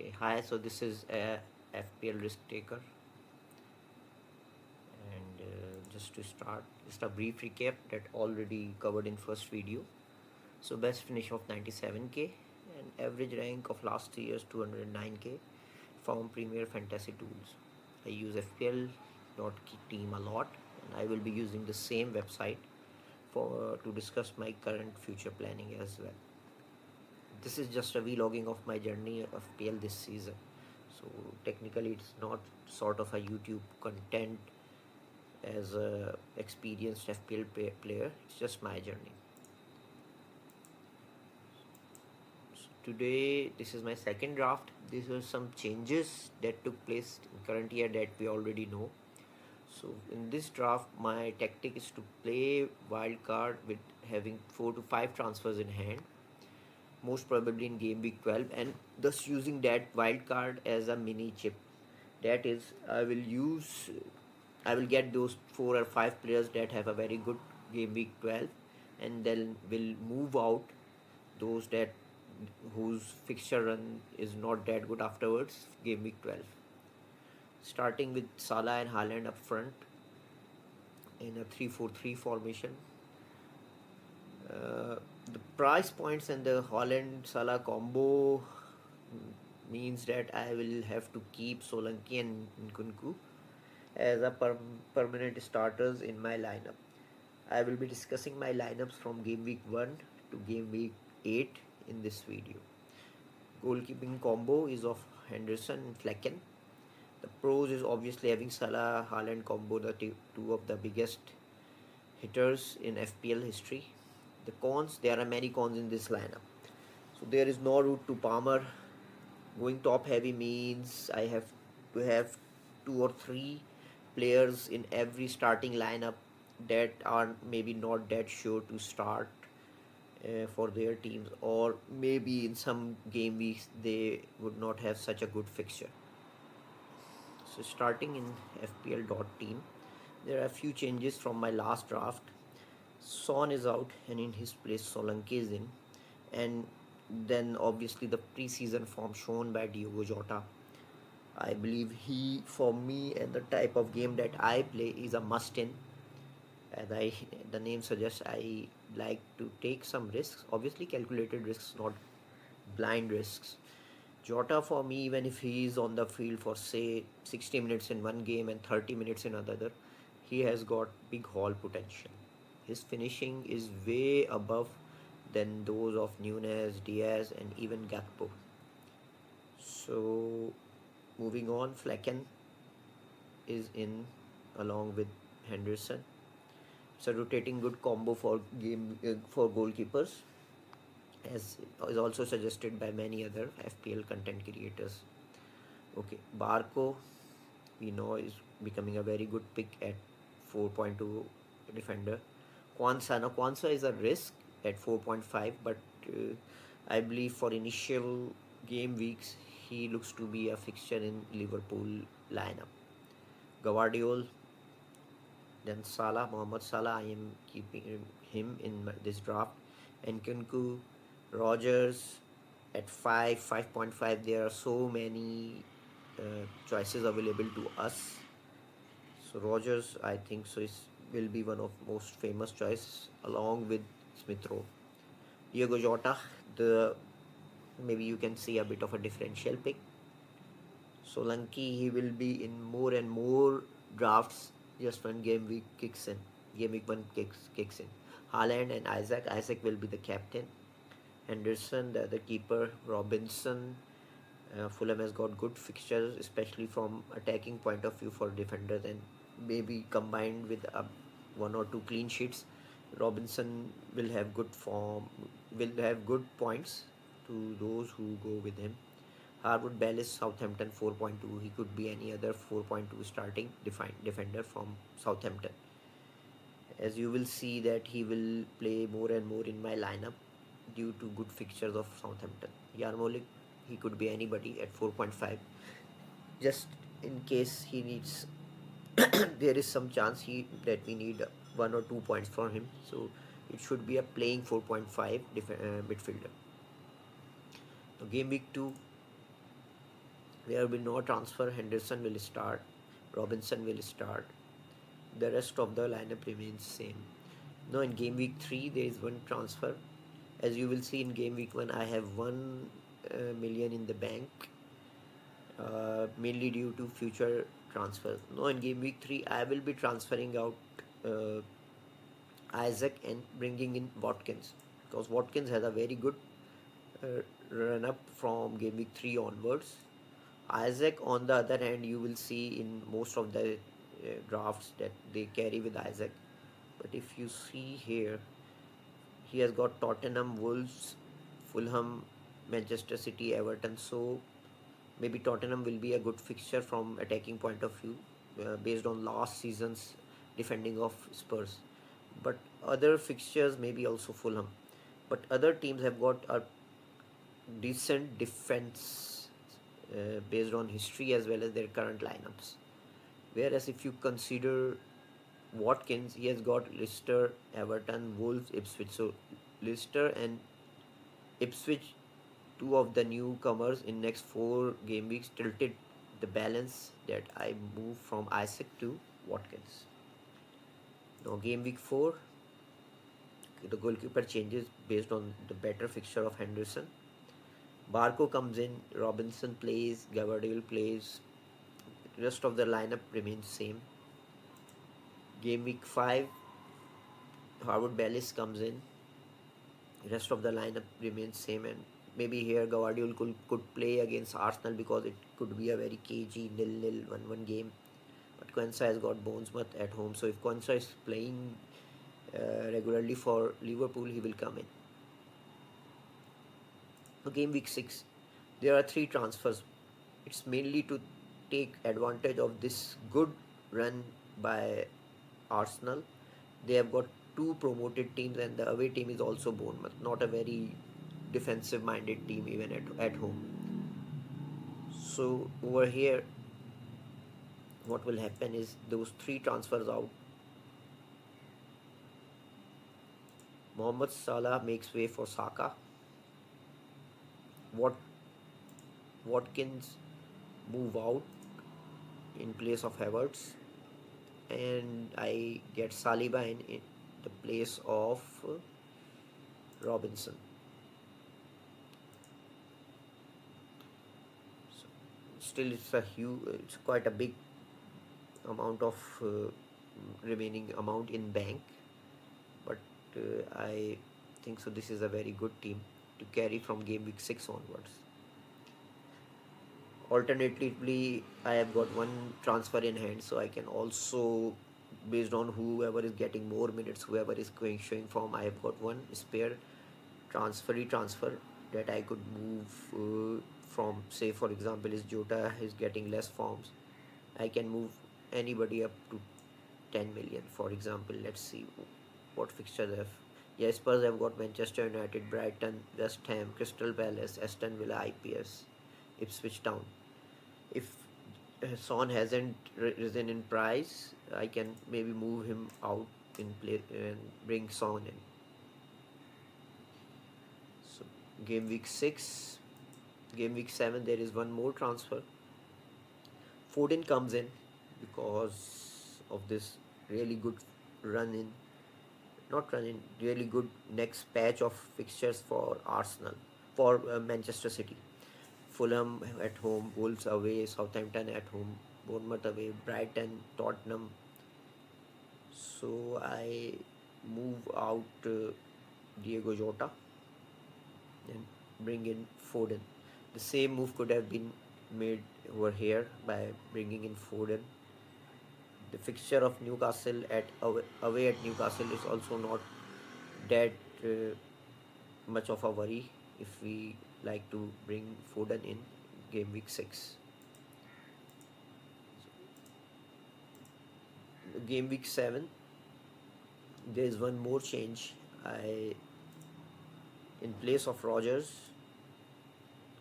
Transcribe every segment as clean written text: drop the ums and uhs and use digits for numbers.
Okay, hi. So this is a FPL Risktaker, and just to start, just a brief recap that already covered in first video. So best finish of 97k and average rank of last 3 years 209k from Premier Fantasy Tools. I use FPL.team a lot, and I will be using the same website for to discuss my current future planning as well. This is just a vlogging of my journey of PL this season. So technically it's not sort of a YouTube content as a experienced FPL player. It's just my journey. So today this is my second draft. These are some changes that took place in current year that we already know. So in this draft my tactic is to play wild card with having 4 to 5 transfers in hand, most probably in game week 12, and thus using that wild card as a mini chip. That is, I will get those 4 or 5 players that have a very good game week 12, and then will move out those that whose fixture run is not that good afterwards game week 12, starting with Salah and Haaland up front in a 3-4-3 formation. The price points and the Holland Salah combo means that I will have to keep Solanke and Nkunku as a permanent starters in my lineup. I will be discussing my lineups from game week 1 to game week 8 in this video. Goalkeeping combo is of Henderson and Flecken. The pros is obviously having Salah Haaland combo, the two of the biggest hitters in FPL history. The cons, there are many cons in this lineup. So there is no route to Palmer. Going top heavy means I have to have 2 or 3 players in every starting lineup that are maybe not that sure to start for their teams, or maybe in some game weeks they would not have such a good fixture. So starting in FPL.team, there are a few changes from my last draft. Son is out, and in his place Solanke is in, and then obviously the preseason form shown by Diogo Jota. I believe he, for me and the type of game that I play, is a must-in. As the name suggests, I like to take some risks. Obviously, calculated risks, not blind risks. Jota, for me, even if he is on the field for say 60 minutes in one game and 30 minutes in another, he has got big haul potential. His finishing is way above than those of Nunez, Diaz, and even Gakpo. So moving on, Flecken is in along with Henderson. It's a rotating good combo for for goalkeepers, as is also suggested by many other FPL content creators. Okay, Barco, we know, is becoming a very good pick at 4.2 defender. Kwanzaa, now Kwanzaa is a risk at 4.5, but I believe for initial game weeks he looks to be a fixture in Liverpool lineup. Gvardiol, then Salah, Mohamed Salah, I am keeping him in this draft. And Nkunku, Rogers at 5.5. There are so many choices available to us. So Rogers, I think so, will be one of most famous choice along with Smith Rowe. Diogo Jota, the maybe you can see a bit of a differential pick. Solanke, he will be in more and more drafts just when game week kicks in. Game week 1 kicks in. Haaland and Isaac. Isaac will be the captain. Henderson, the other keeper. Robinson. Fulham has got good fixtures, especially from attacking point of view for defenders, and maybe combined with 1 or 2 clean sheets, Robinson will have good form, will have good points to those who go with him. Harwood Bellis, Southampton 4.2. He could be any other 4.2 starting defender from Southampton. As you will see that he will play more and more in my lineup due to good fixtures of Southampton. Yarmolenko, he could be anybody at 4.5. Just in case he needs, there is some chance that we need 1 or 2 points for him. So it should be a playing 4.5 midfielder. So game week 2, There will be no transfer. Henderson will start, Robinson will start. The rest of the lineup remains same. Now in game week 3 there is one transfer. As you will see in game week 1, I have 1 million in the bank, mainly due to future transfers. Now in game week 3 I will be transferring out uh, Isaac and bringing in Watkins, because Watkins has a very good uh, run up from game week 3 onwards. Isaac, on the other hand, you will see in most of the drafts that they carry with Isaac. But if you see here, he has got Tottenham, Wolves, Fulham, Manchester City, Everton. So maybe Tottenham will be a good fixture from attacking point of view, based on last season's defending of Spurs. But other fixtures maybe also Fulham. But other teams have got a decent defense, based on history as well as their current lineups. Whereas if you consider Watkins, he has got Leicester, Everton, Wolves, Ipswich. So Leicester and Ipswich, two of the newcomers in next 4 game weeks, tilted the balance that I move from Isaac to Watkins. Now game week 4, the goalkeeper changes based on the better fixture of Henderson. Barco comes in, Robinson plays, Gavardiol plays. Rest of the lineup remains same. Game week 5, Harwood Bellis comes in. Rest of the lineup remains same, and maybe here Gavardiol could play against Arsenal because it could be a very cagey 0-0 1-1 game. But Quensa has got Bournemouth at home, so if Quensa is playing regularly for Liverpool, he will come in. So game week 6, there are 3 transfers. It's mainly to take advantage of this good run by Arsenal. They have got 2 promoted teams, and the away team is also Bournemouth, not a very defensive minded team even at home. So over here, what will happen is those 3 transfers out. Mohamed Salah makes way for Saka. Watkins move out in place of Havertz, and I get Saliba in the place of Robinson. So still, it's quite a big amount of remaining amount in bank, but I think so. This is a very good team to carry from game week 6 onwards. Alternatively, I have got 1 transfer in hand, so I can also, based on whoever is getting more minutes, whoever is showing form, I have got 1 spare transfer that I could move from. Say for example, is Jota is getting less forms, I can move anybody up to 10 million. For example, let's see what fixtures I have. Yeah, Spurs have got Manchester United, Brighton, West Ham, Crystal Palace, Aston Villa, IPS, Ipswich Town. If Son hasn't risen in price, I can maybe move him out in play and bring Son in. So game week 6, game week 7, there is 1 more transfer. Foden comes in because of this really good run in, not run in, really good next patch of fixtures for Arsenal, for Manchester City. Fulham at home, Wolves away, Southampton at home, Bournemouth away, Brighton, Tottenham. So I move out Diego Jota and bring in Foden. The same move could have been made over here by bringing in Foden. The fixture of Newcastle away at Newcastle is also not that much of a worry if we like to bring Foden in game week 6. Game week 7, there is 1 more change. In place of Rogers,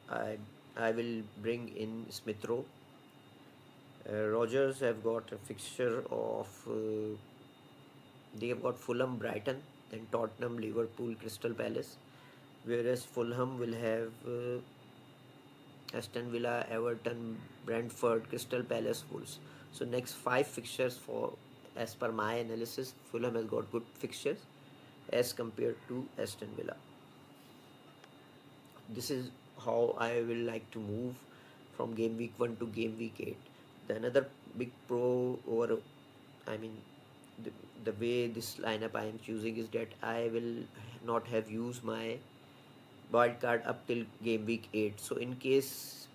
I will bring in Smith Rowe. Rogers have got a fixture of they have got Fulham, Brighton, then Tottenham, Liverpool, Crystal Palace, whereas Fulham will have Aston Villa, Everton, Brentford, Crystal Palace, Wolves. So next 5 fixtures for, as per my analysis, Fulham has got good fixtures as compared to Aston Villa. This is how I will like to move from game week 1 to game week 8. The another big pro over, I mean, the, the way this lineup I am choosing is that I will not have used my wild card up till game week 8. So in case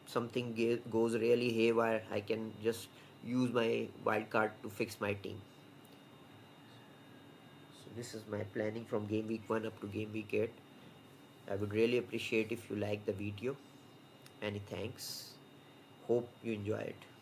something goes really haywire, I can just use my wild card to fix my team. So this is my planning from game week 1 up to game week 8. I would really appreciate if you like the video. Many thanks. Hope you enjoy it.